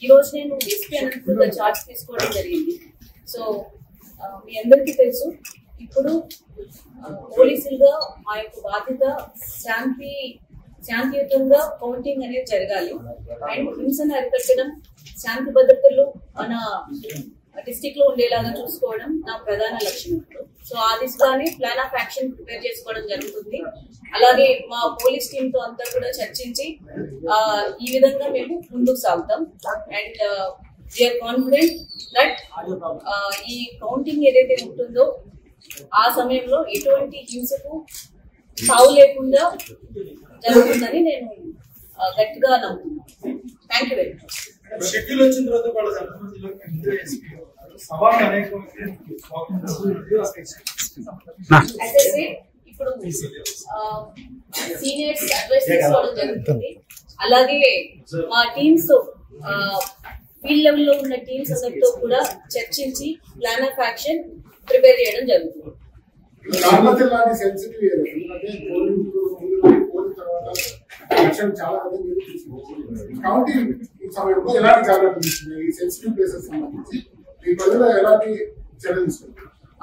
ఈ రోజు నేను ఎస్పీ అనంతపురంలో చార్జ్ తీసుకోవడం జరిగింది. సో మీ అందరికీ తెలుసు, ఇప్పుడు పోలీసులుగా మా యొక్క బాధ్యత శాంతియుతంగా కౌంటింగ్ అనేది జరగాలి. అండ్ హింసను అరికట్టడం, శాంతి భద్రతలు మన డిస్ట్రిక్ట్ లో ఉండేలాగా చూసుకోవడం నా ప్రధాన లక్ష్యం. సో ఆ దిశగానే ప్లాన్ ఆఫ్ యాక్షన్ ప్రిపేర్ చేసుకోవడం జరుగుతుంది. అలాగే మా పోలీస్ టీమ్ తో అంతా కూడా చర్చించి ఈ విధంగా మేము ముందుకు సాగుతాం. అండ్ వీఆర్ కాన్ఫిడెంట్ దట్ ఈ కౌంటింగ్ ఏదైతే ఉంటుందో ఆ సమయంలో ఎటువంటి హింసకు సావు లేకుండా జరుగుతుందని నేను గట్టిగా నమ్ముతున్నాను. Thank you very much. Schedule వచ్చిన తర్వాత ఇప్పుడు సీనియర్స్ అడ్వైస్ తీసుకోవడం జరుగుతుంది. అలాగే మా టీమ్స్ ఫీల్డ్ లెవెల్ లో ఉన్న టీమ్స్ అందరితో కూడా చర్చించి ప్లాన్ ఆఫ్ యాక్షన్ ప్రిపేర్ చేయడం జరుగుతుంది.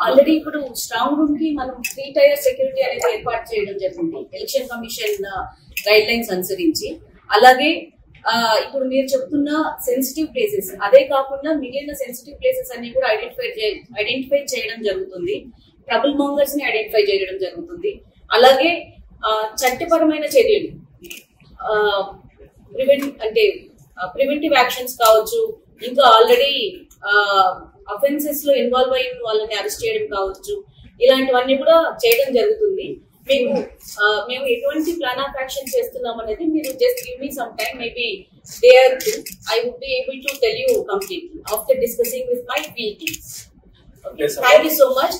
ఆల్రెడీ ఇప్పుడు స్ట్రాంగ్ రూమ్ కి మనం 3 టైర్ సెక్యూరిటీ అనేది ఏర్పాటు చేయడం జరిగింది ఎలక్షన్ కమిషన్ గైడ్ లైన్స్ అనుసరించి. అలాగే ఇప్పుడు మీరు చెప్తున్న సెన్సిటివ్ ప్లేసెస్ అదే కాకుండా మిగిలిన సెన్సిటివ్ ప్లేసెస్ అన్ని కూడా ఐడెంటిఫై చేయడం జరుగుతుంది. ట్రబుల్ మాంగర్స్ ని ఐడెంటిఫై చేయడం జరుగుతుంది. అలాగే చట్టపరమైన చర్యలు ప్రివెంటివ్ యాక్షన్స్ కావచ్చు, ఇంకా ఆల్రెడీ అఫెన్సెస్ లో ఇన్వాల్వ్ అయిన వాళ్ళని అరెస్ట్ చేయడం కావచ్చు, ఇలాంటివన్నీ కూడా చేయడం జరుగుతుంది. మేము ఎటువంటి ప్లాన్ ఆఫ్ యాక్షన్ చేస్తున్నాం అనేది మీరు just give me some time, maybe day or 2 I would be able to tell you completely after discussing with my field teams. Okay, thank you so much.